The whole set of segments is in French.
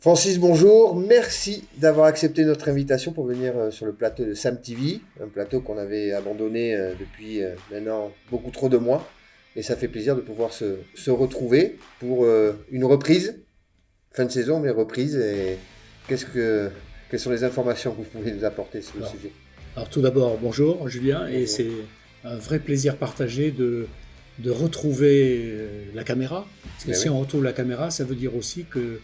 Francis, bonjour. Merci d'avoir accepté notre invitation pour venir sur le plateau de Sam TV, un plateau qu'on avait abandonné depuis maintenant beaucoup trop de mois. Et ça fait plaisir de pouvoir se retrouver pour une reprise, fin de saison, mais reprise. Et quelles sont les informations que vous pouvez nous apporter sur le Alors, sujet? alors, tout d'abord, bonjour Julien, et Bonjour. c'est un vrai plaisir partagé de retrouver la caméra. Parce que Ben si oui. on retrouve la caméra, ça veut dire aussi que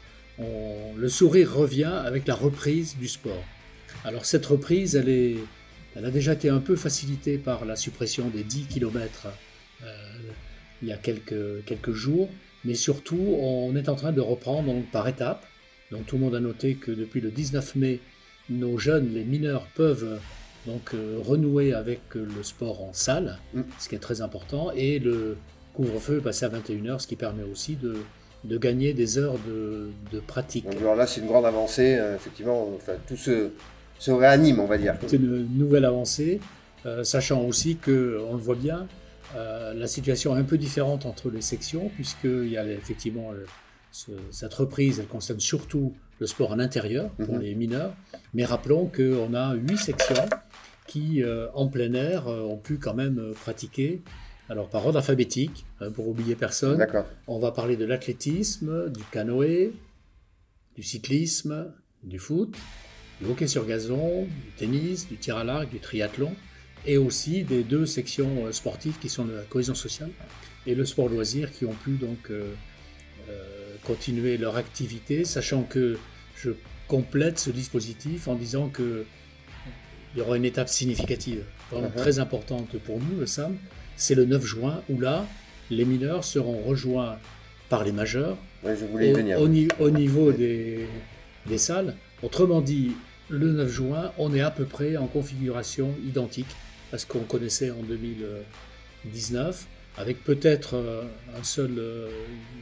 le sourire revient avec la reprise du sport. Alors cette reprise, elle a déjà été un peu facilitée par la suppression des 10 km il y a quelques jours, mais surtout on est en train de reprendre donc, par étapes. Donc tout le monde a noté que depuis le 19 mai, nos jeunes, les mineurs, peuvent renouer avec le sport en salle, Mm. ce qui est très important, et le couvre-feu est passé à 21h, ce qui permet aussi de gagner des heures de pratique. Donc, alors là, c'est une grande avancée. Effectivement, enfin, tout se réanime, on va dire. C'est une nouvelle avancée, sachant aussi que, on le voit bien, la situation est un peu différente entre les sections, puisqu'il y a effectivement cette reprise, elle concerne surtout le sport en intérieur pour Mhm. les mineurs, mais rappelons qu'on a 8 sections qui, en plein air, ont pu quand même pratiquer. Alors par ordre alphabétique, pour oublier personne, D'accord. on va parler de l'athlétisme, du canoë, du cyclisme, du foot, du hockey sur gazon, du tennis, du tir à l'arc, du triathlon, et aussi des deux sections sportives qui sont la cohésion sociale et le sport loisir qui ont pu donc continuer leur activité, sachant que je complète ce dispositif en disant que il y aura une étape significative, vraiment Mhm. très importante pour nous, le SAM, c'est le 9 juin, où là, les mineurs seront rejoints par les majeurs Ouais, je voulais y venir. au niveau des salles. Autrement dit, le 9 juin, on est à peu près en configuration identique à ce qu'on connaissait en 2019, avec peut-être un seul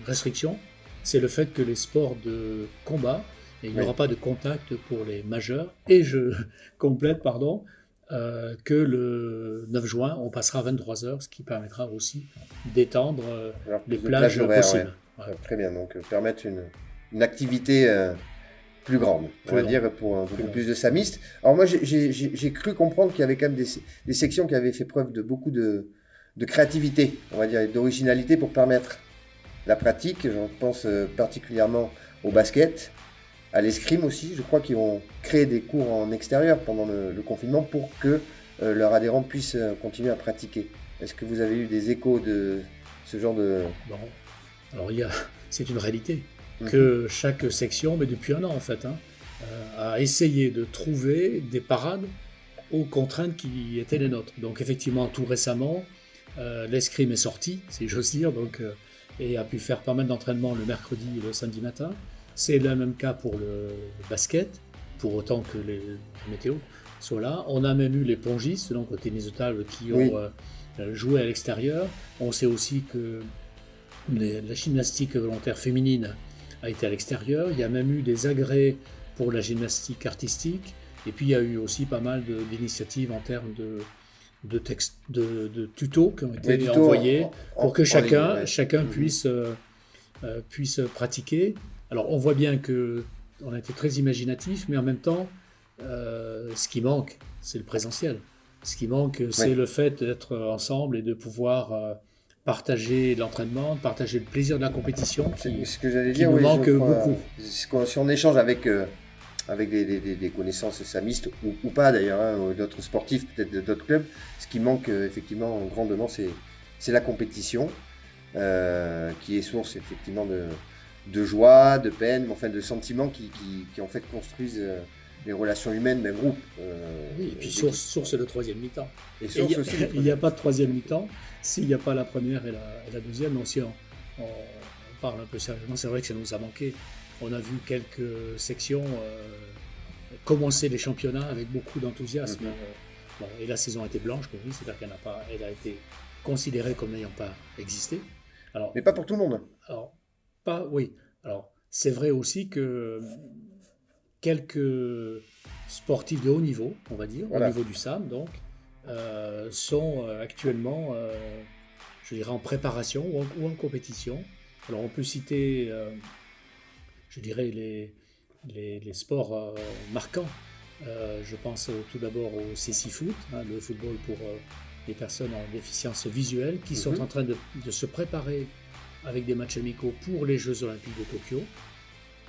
restriction, c'est le fait que les sports de combat, et il n'y Oui. aura pas de contact pour les majeurs, et je complète, pardon, que le 9 juin, on passera à 23h, ce qui permettra aussi d'étendre Alors, les plus de plage plages horaire, ouais. possibles. Ouais, Très bien, donc permettre une activité plus grande, on plus va grand, dire, pour plus beaucoup grand. plus de samistes. Alors moi, j'ai cru comprendre qu'il y avait quand même des sections qui avaient fait preuve de beaucoup de créativité, on va dire, et d'originalité pour permettre la pratique. Je pense particulièrement au basket, à l'escrime aussi. Je crois qu'ils ont créé des cours en extérieur pendant le confinement pour que leurs adhérents puissent continuer à pratiquer. Est-ce que vous avez eu des échos de ce genre de... Bon, alors c'est une réalité Mhm. que chaque section, mais depuis un an en fait, a essayé de trouver des parades aux contraintes qui étaient les nôtres. Donc effectivement, tout récemment, l'escrime est sorti, si j'ose dire, et a pu faire pas mal d'entraînements le mercredi et le samedi matin. C'est le même cas pour le basket, pour autant que les météos soient là. On a même eu les pongistes, donc au tennis de table, qui Oui, ont joué à l'extérieur. On sait aussi que la gymnastique volontaire féminine a été à l'extérieur. Il y a même eu des agrès pour la gymnastique artistique. Et puis il y a eu aussi pas mal d'initiatives en termes de tutos qui ont mais été du tout envoyés pour que en ligne, chacun, ouais. chacun Mhm. puisse pratiquer. Alors on voit bien que on a été très imaginatif, mais en même temps, ce qui manque, c'est le présentiel. Ce qui manque, c'est Ouais. le fait d'être ensemble et de pouvoir partager l'entraînement, partager le plaisir de la compétition C'est ce que j'allais qui dire, nous oui, je manque crois. beaucoup. Si on échange avec des connaissances samistes, ou pas d'ailleurs, hein, ou d'autres sportifs, peut-être d'autres clubs, ce qui manque effectivement grandement, c'est la compétition, qui est source effectivement de joie, de peine, mais enfin de sentiments qui en fait construisent les relations humaines d'un groupe. Oui, et puis D'équipe. source de troisième mi-temps. Et Et source aussi de il n'y a troisième. pas de troisième mi-temps s'il n'y a pas la première et la deuxième. Donc si on parle un peu sérieusement, c'est vrai que ça nous a manqué. On a vu quelques sections commencer les championnats avec beaucoup d'enthousiasme. Mhm. Bon, et la saison a été blanche, comme oui, c'est-à-dire qu'elle n'a pas, elle a été considérée comme n'ayant pas existé. Alors, Mais pas pour tout le monde. alors pas, oui. Alors, c'est vrai aussi que quelques sportifs de haut niveau, on va dire, au Voilà. niveau du SAM, donc, sont actuellement, je dirais, en préparation ou en compétition. Alors, on peut citer, je dirais, les sports marquants. Je pense tout d'abord au cécifoot, le football pour les personnes en déficience visuelle, qui sont en train de se préparer avec des matchs amicaux pour les Jeux Olympiques de Tokyo.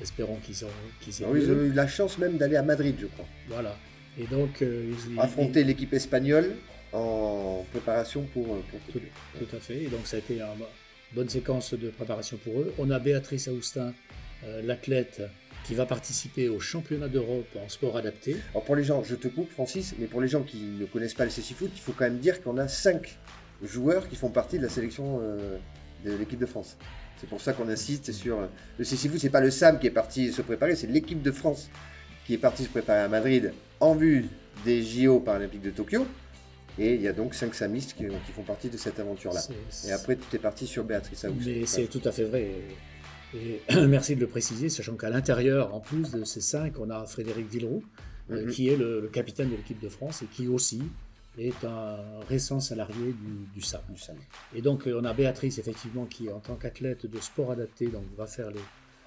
Espérons qu'ils aient Ils ont eu la chance même d'aller à Madrid, je crois. Voilà. Et donc, affronter l'équipe espagnole en préparation pour Tokyo. Tout à fait. Et donc, ça a été une bonne séquence de préparation pour eux. On a Béatrice Aoustin, l'athlète, qui va participer au championnat d'Europe en sport adapté. Alors pour les gens, je te coupe Francis, mais pour les gens qui ne connaissent pas le cécifoot, il faut quand même dire qu'on a 5 joueurs qui font partie de la sélection de l'équipe de France. C'est pour ça qu'on insiste sur le cécifoot. C'est pas le SAM qui est parti se préparer, c'est l'équipe de France qui est partie se préparer à Madrid en vue des JO paralympiques de Tokyo. Et il y a donc 5 samistes qui font partie de cette aventure-là. Et après, tout est parti sur Béatrice Aoustin. Mais c'est tout à fait vrai. Et merci de le préciser, sachant qu'à l'intérieur, en plus de ces 5, on a Frédéric Villeroux, qui est le capitaine de l'équipe de France et qui aussi est un récent salarié du SAM. Et donc, on a Béatrice, effectivement, qui, en tant qu'athlète de sport adapté, donc, va faire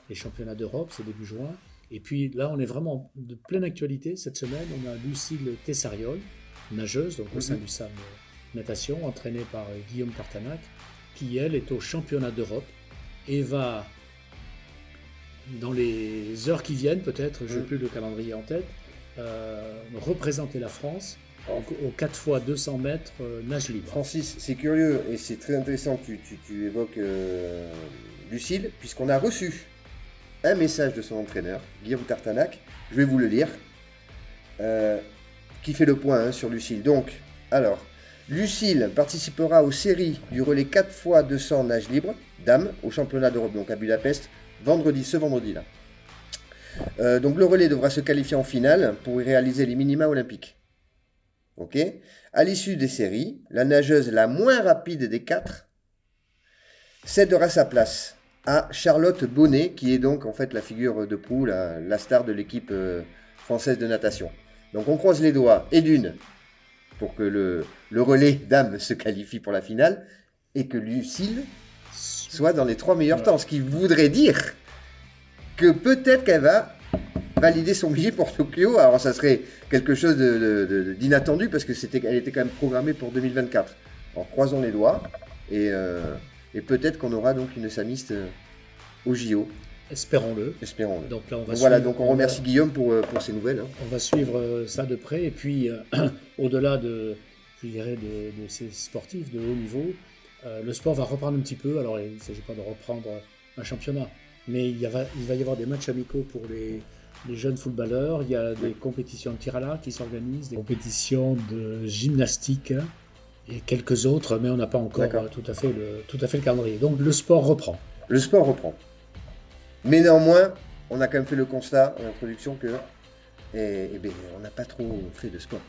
les championnats d'Europe, c'est début juin. Et puis là, on est vraiment de pleine actualité. Cette semaine, on a Lucille Tessariol, nageuse, donc au sein du SAM Natation, entraînée par Guillaume Tartanac, qui, elle, est au championnat d'Europe et va, dans les heures qui viennent, peut-être, je n'ai plus le calendrier en tête, représenter la France au 4x200 mètres nage libre. Francis, c'est curieux et c'est très intéressant que tu évoques Lucille, puisqu'on a reçu un message de son entraîneur, Guillaume Tartanac, je vais vous le lire, qui fait le point sur Lucille. Donc, alors, Lucille participera aux séries du relais 4x200 nage libre, dames, au championnat d'Europe, donc à Budapest, ce vendredi là. Donc le relais devra se qualifier en finale pour y réaliser les minima olympiques. Ok. À l'issue des séries, la nageuse la moins rapide des 4 cédera sa place à Charlotte Bonnet, qui est donc en fait la figure de proue, la star de l'équipe française de natation. Donc on croise les doigts, et d'une, pour que le relais dames se qualifie pour la finale, et que Lucille soit dans les 3 meilleurs temps. Ce qui voudrait dire que peut-être qu'elle va valider son billet pour Tokyo. Alors ça serait quelque chose d'inattendu, parce qu'elle était quand même programmée pour 2024. Alors croisons les doigts, et peut-être qu'on aura donc une samiste au JO. Espérons-le. Donc là, on remercie Guillaume pour ces nouvelles. On va suivre ça de près, et puis au-delà de ces sportifs de haut niveau, le sport va reprendre un petit peu. Alors il ne s'agit pas de reprendre un championnat, mais il va y avoir des matchs amicaux pour les jeunes footballeurs. Il y a des compétitions de tir à l'arc qui s'organisent, des compétitions de gymnastique et quelques autres, mais on n'a pas encore tout à fait le calendrier. Donc le sport reprend. Mais néanmoins, on a quand même fait le constat en introduction que on n'a pas trop fait de sport.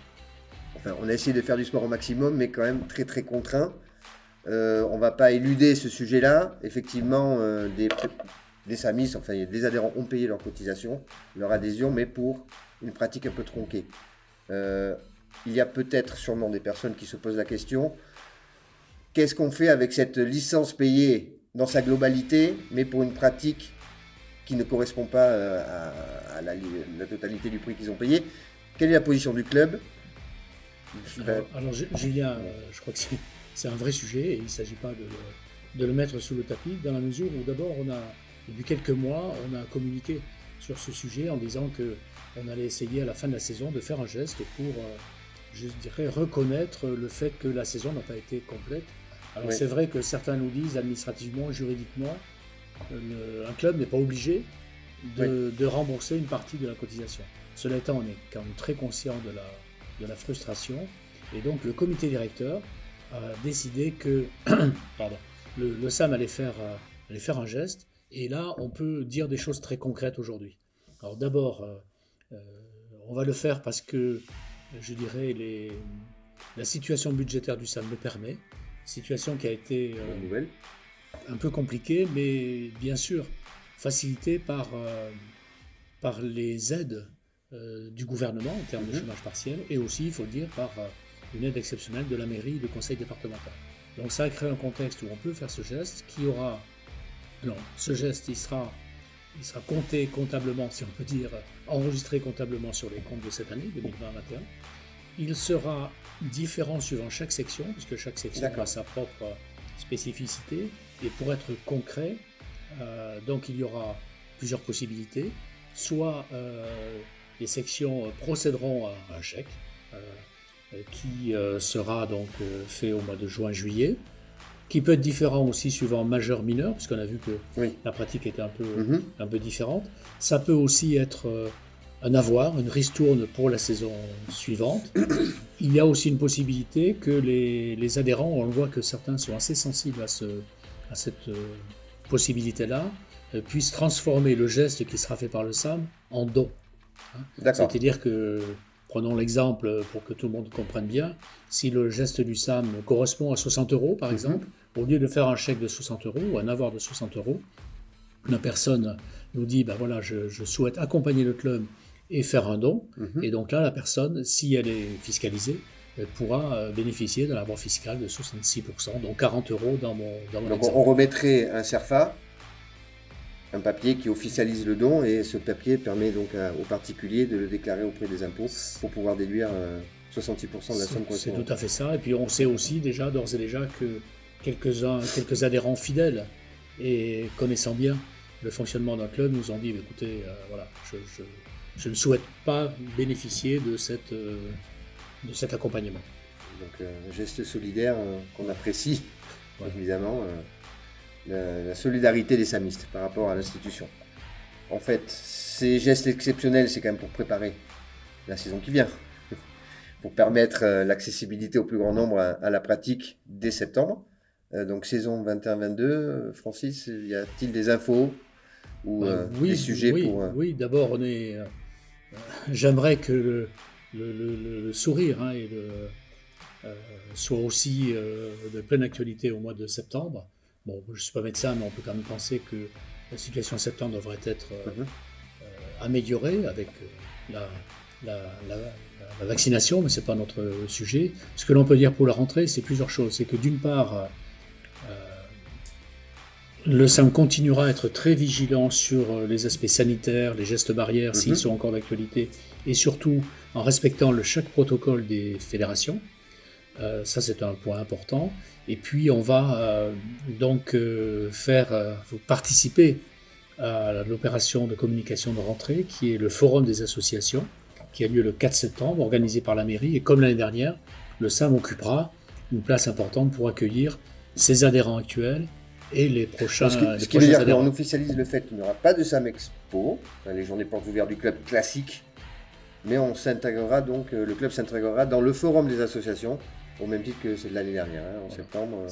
Enfin, on a essayé de faire du sport au maximum, mais quand même très très contraint. On ne va pas éluder ce sujet-là. Effectivement, des SAMIS, enfin des adhérents ont payé leur cotisation, leur adhésion, mais pour une pratique un peu tronquée. Il y a peut-être sûrement des personnes qui se posent la question, qu'est-ce qu'on fait avec cette licence payée dans sa globalité, mais pour une pratique qui ne correspond pas à la totalité du prix qu'ils ont payé? Quelle est la position du club? Alors Julien, je crois que c'est un vrai sujet, et il ne s'agit pas de le mettre sous le tapis, dans la mesure où d'abord depuis quelques mois, on a communiqué sur ce sujet en disant qu'on allait essayer à la fin de la saison de faire un geste pour, je dirais, reconnaître le fait que la saison n'a pas été complète. Alors c'est vrai que certains nous disent administrativement, juridiquement, un club n'est pas obligé de rembourser une partie de la cotisation. Cela étant, on est quand même très conscient de la frustration, et donc le comité directeur a décidé que le SAM allait faire un geste. Et là, on peut dire des choses très concrètes aujourd'hui. Alors d'abord, on va le faire parce que, je dirais, la situation budgétaire du SAM le permet. Situation qui a été un peu compliquée, mais bien sûr facilitée par les aides du gouvernement en termes de chômage partiel, et aussi, il faut le dire, par une aide exceptionnelle de la mairie et du conseil départemental. Donc ça a créé un contexte où on peut faire ce geste, ce geste, il sera il sera compté comptablement, si on peut dire, enregistré comptablement sur les comptes de cette année, 2020-2021. Il sera différent suivant chaque section, puisque chaque section a sa propre spécificité. Et pour être concret, donc il y aura plusieurs possibilités. Soit les sections procéderont à un chèque qui sera donc fait au mois de juin-juillet, qui peut être différent aussi suivant majeur-mineur, puisqu'on a vu que la pratique était un peu différente. Ça peut aussi être un avoir, une ristourne pour la saison suivante. Il y a aussi une possibilité que les adhérents, on voit que certains sont assez sensibles à cette possibilité-là, puissent transformer le geste qui sera fait par le SAM en don. C'est-à-dire que, prenons l'exemple pour que tout le monde comprenne bien, si le geste du SAM correspond à 60 € par exemple, au lieu de faire un chèque de 60 € ou un avoir de 60 €, la personne nous dit ben voilà, je souhaite accompagner le club et faire un don. Et donc là, la personne, si elle est fiscalisée, elle pourra bénéficier de l'avoir fiscal de 66%, donc 40 € dans mon Donc exemple. on remettrait un CERFA, un papier qui officialise le don, et ce papier permet donc aux particuliers de le déclarer auprès des impôts pour pouvoir déduire 66% de la somme correspondante. C'est tout à fait ça. Et puis on sait aussi d'ores et déjà que quelques adhérents fidèles et connaissant bien le fonctionnement d'un club nous ont dit écoutez, voilà, je ne souhaite pas bénéficier de cet accompagnement. Donc un geste solidaire qu'on apprécie, évidemment, la solidarité des samistes par rapport à l'institution. En fait, ces gestes exceptionnels, c'est quand même pour préparer la saison qui vient, pour permettre l'accessibilité au plus grand nombre à la pratique dès septembre. Donc saison 21-22, Francis, y a-t-il des infos ou des sujets pour... Oui, d'abord, j'aimerais que le sourire soit aussi de pleine actualité au mois de septembre. Bon, je ne suis pas médecin, mais on peut quand même penser que la situation en septembre devrait être améliorée avec la vaccination, mais ce n'est pas notre sujet. Ce que l'on peut dire pour la rentrée, c'est plusieurs choses. C'est que d'une part, le SAM continuera à être très vigilant sur les aspects sanitaires, les gestes barrières, s'ils sont encore d'actualité, et surtout en respectant chaque protocole des fédérations. Ça, c'est un point important. Et puis, on va donc participer à l'opération de communication de rentrée, qui est le Forum des associations, qui a lieu le 4 septembre, organisé par la mairie. Et comme l'année dernière, le SAM occupera une place importante pour accueillir ses adhérents actuels et les prochains adhérents. Ce qui veut dire qu'on officialise le fait qu'il n'y aura pas de SAM Expo, les journées portes ouvertes du club classique, mais on s'intégrera donc, le club s'intégrera dans le Forum des associations, au même titre que c'est de l'année dernière, en septembre,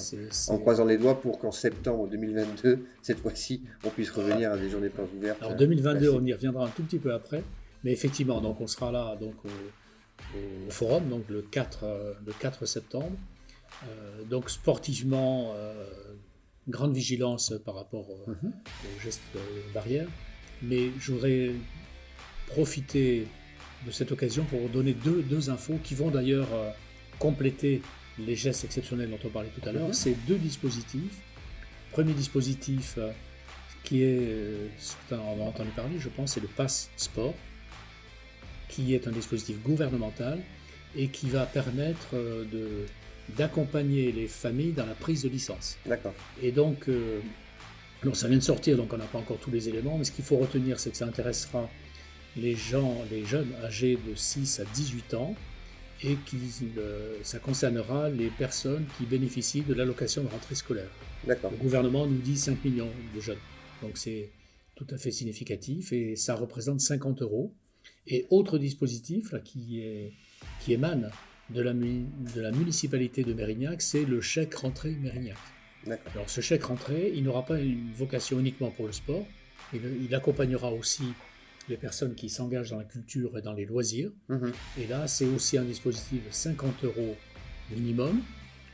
en croisant les doigts pour qu'en septembre 2022, cette fois-ci, on puisse revenir à des journées portes ouvertes. Alors 2022, on y reviendra un tout petit peu après, mais effectivement, donc on sera là donc au forum, donc le 4 septembre. Donc sportivement, grande vigilance par rapport aux gestes barrières, mais je voudrais profiter de cette occasion pour donner deux infos qui vont d'ailleurs compléter les gestes exceptionnels dont on parlait tout à l'heure. C'est deux dispositifs. Premier dispositif qui est, certains en ont entendu parler, je pense, c'est le Pass Sport, qui est un dispositif gouvernemental et qui va permettre d'accompagner les familles dans la prise de licence. D'accord. Et donc, ça vient de sortir, donc on n'a pas encore tous les éléments, mais ce qu'il faut retenir, c'est que ça intéressera les jeunes âgés de 6 à 18 ans, et ça concernera les personnes qui bénéficient de l'allocation de rentrée scolaire. D'accord. Le gouvernement nous dit 5 millions de jeunes, donc c'est tout à fait significatif, et ça représente 50 €. Et autre dispositif là, qui émane de la municipalité de Mérignac, c'est le chèque rentrée Mérignac. D'accord. Alors ce chèque rentrée, il n'aura pas une vocation uniquement pour le sport, il accompagnera aussi les personnes qui s'engagent dans la culture et dans les loisirs. Et là, c'est aussi un dispositif de 50 € minimum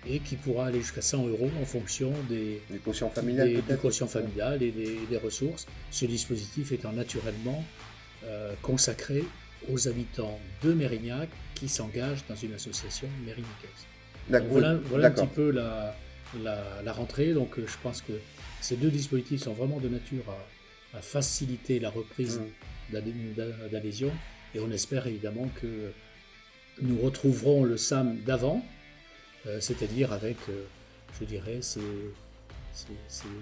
et qui pourra aller jusqu'à 100 € en fonction du quotient familial et des ressources. Ce dispositif étant naturellement consacré aux habitants de Mérignac qui s'engagent dans une association mérignacaise. Voilà un petit peu la rentrée. Donc je pense que ces deux dispositifs sont vraiment de nature à faciliter la reprise d'adhésion. Et on espère évidemment que nous retrouverons le SAM d'avant, c'est-à-dire avec, je dirais,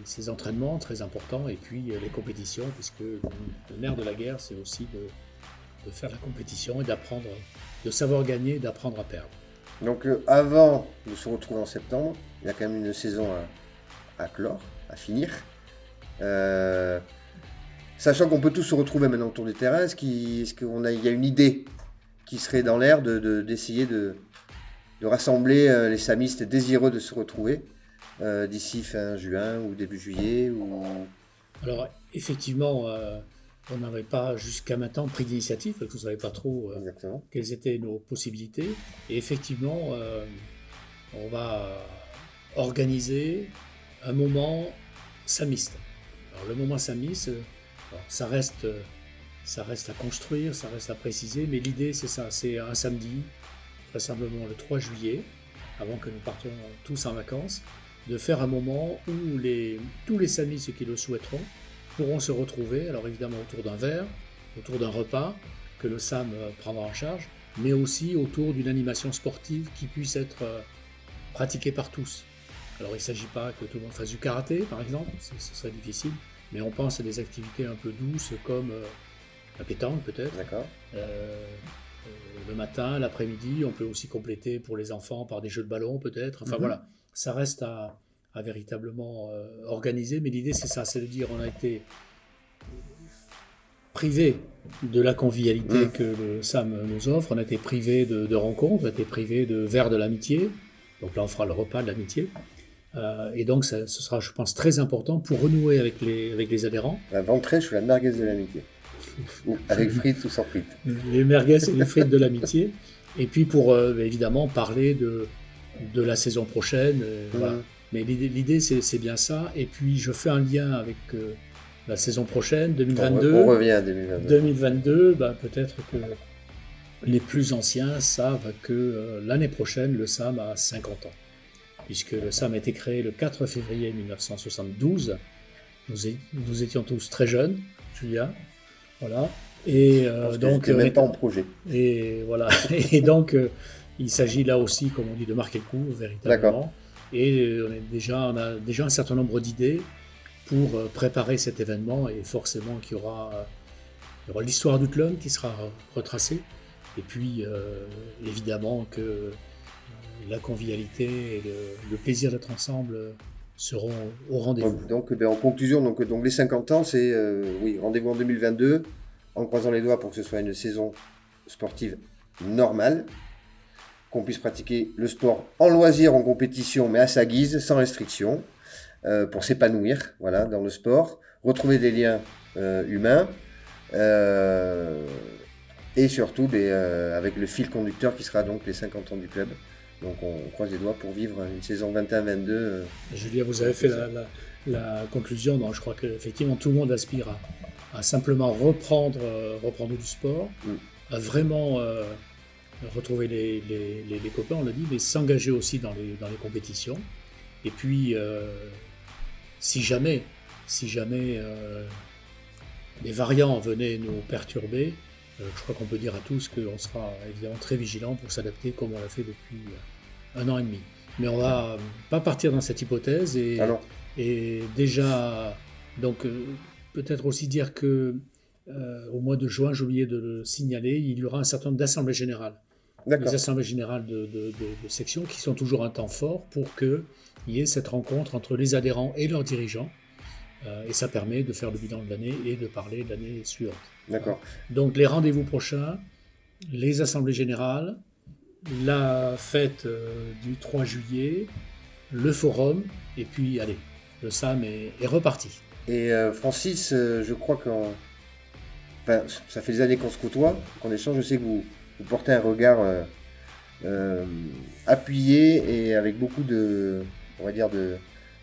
ces entraînements très importants et puis les compétitions, puisque le nerf de la guerre, c'est aussi de faire la compétition et d'apprendre, de savoir gagner et d'apprendre à perdre. Donc avant de se retrouver en septembre, il y a quand même une saison à clore, à finir. Sachant qu'on peut tous se retrouver maintenant autour du terrain, est-ce qu'il y a une idée qui serait dans l'air d'essayer de rassembler les samistes désireux de se retrouver d'ici fin juin ou début juillet Alors effectivement, on n'avait pas jusqu'à maintenant pris d'initiative parce qu'on ne savait pas trop quelles étaient nos possibilités. Et effectivement, on va organiser un moment samiste. Alors le moment samiste, ça reste à construire, ça reste à préciser, mais l'idée c'est ça, c'est un samedi, vraisemblablement le 3 juillet, avant que nous partions tous en vacances, de faire un moment où tous les samistes qui le souhaiteront pourront se retrouver, alors évidemment autour d'un verre, autour d'un repas que le SAM prendra en charge, mais aussi autour d'une animation sportive qui puisse être pratiquée par tous. Alors il ne s'agit pas que tout le monde fasse du karaté par exemple, ce serait difficile, mais on pense à des activités un peu douces comme la pétanque peut-être. D'accord. Le matin, l'après-midi, on peut aussi compléter pour les enfants par des jeux de ballon peut-être. Enfin voilà, ça reste à véritablement organiser, mais l'idée c'est ça, c'est de dire on a été privé de la convivialité que le SAM nous offre, on a été privé de rencontres, on a été privé de verres de l'amitié, donc là on fera le repas de l'amitié, et donc ce sera je pense très important pour renouer avec les adhérents. La ventrèche ou la merguez de l'amitié, avec frites ou sans frites. Les merguez et les frites de l'amitié, et puis pour évidemment parler de la saison prochaine, voilà. Mais l'idée c'est bien ça, et puis je fais un lien avec la saison prochaine, 2022. On revient à 2022. 2022, peut-être que les plus anciens savent que l'année prochaine, le SAM a 50 ans. Puisque le SAM a été créé le 4 février 1972. Nous étions tous très jeunes, Julien. Voilà. Et donc. Même pas en projet. Et voilà. Et donc, il s'agit là aussi, comme on dit, de marquer le coup, véritablement. D'accord. Et on a déjà un certain nombre d'idées pour préparer cet événement, et forcément qu'il y aura l'histoire du club qui sera retracée, et puis évidemment que la convivialité et le plaisir d'être ensemble seront au rendez-vous. Donc en conclusion, donc les 50 ans, c'est rendez-vous en 2022, en croisant les doigts pour que ce soit une saison sportive normale, qu'on puisse pratiquer le sport en loisir, en compétition, mais à sa guise, sans restriction, pour s'épanouir dans le sport, retrouver des liens humains, et surtout avec le fil conducteur qui sera donc les 50 ans du club. Donc on croise les doigts pour vivre une saison 21-22. Julien, vous avez fait la conclusion. Donc je crois qu'effectivement tout le monde aspire à simplement reprendre du sport, à vraiment retrouver les copains, on l'a dit, mais s'engager aussi dans les compétitions. Et puis, si jamais les variants venaient nous perturber, je crois qu'on peut dire à tous qu'on sera évidemment très vigilant pour s'adapter comme on l'a fait depuis 1 an et demi. Mais on va pas partir dans cette hypothèse et déjà, donc peut-être aussi dire que au mois de juin, j'ai oublié de le signaler, il y aura un certain nombre d'assemblées générales. Les assemblées générales de sections qui sont toujours un temps fort pour qu'il y ait cette rencontre entre les adhérents et leurs dirigeants. Et ça permet de faire le bilan de l'année et de parler de l'année suivante. D'accord. Donc les rendez-vous prochains, les assemblées générales, la fête du 3 juillet, le forum, et puis allez, le SAM est reparti. Et Francis, je crois ça fait des années qu'on se côtoie, qu'on échange. Je sais que vous portez un regard appuyé et avec beaucoup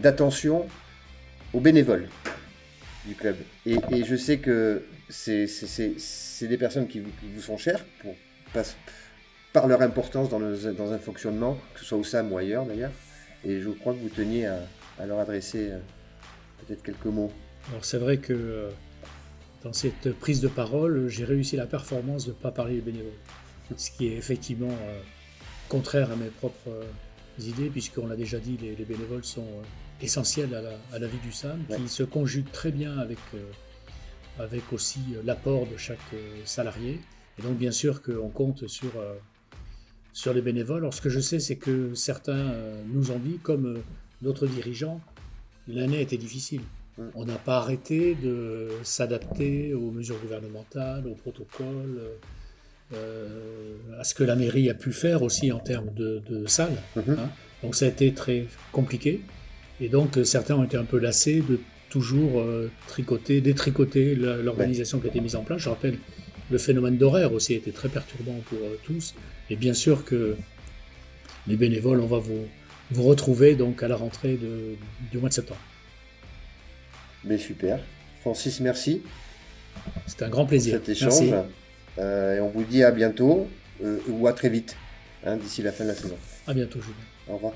d'attention aux bénévoles du club. Et je sais que c'est des personnes qui vous sont chères par leur importance dans un fonctionnement, que ce soit au SAM ou ailleurs d'ailleurs. Et je crois que vous teniez à leur adresser peut-être quelques mots. Alors c'est vrai que dans cette prise de parole, j'ai réussi la performance de ne pas parler des bénévoles. Ce qui est effectivement contraire à mes propres idées, puisqu'on l'a déjà dit, les bénévoles sont essentiels à la vie du SAM, qui se conjuguent très bien avec aussi l'apport de chaque salarié. Et donc bien sûr qu'on compte sur les bénévoles. Alors ce que je sais, c'est que certains nous ont dit, comme d'autres dirigeants, l'année était difficile. On n'a pas arrêté de s'adapter aux mesures gouvernementales, aux protocoles, à ce que la mairie a pu faire aussi en termes de salles. Hein. Donc ça a été très compliqué. Et donc certains ont été un peu lassés de toujours détricoter l'organisation qui a été mise en place. Je rappelle, le phénomène d'horaire aussi était très perturbant pour tous. Et bien sûr que les bénévoles, on va vous retrouver donc à la rentrée du mois de septembre. Mais super. Francis, merci. C'était un grand plaisir. Cet échange. Et on vous dit à bientôt ou à très vite, d'ici la fin de la saison. À bientôt, Julien. Au revoir.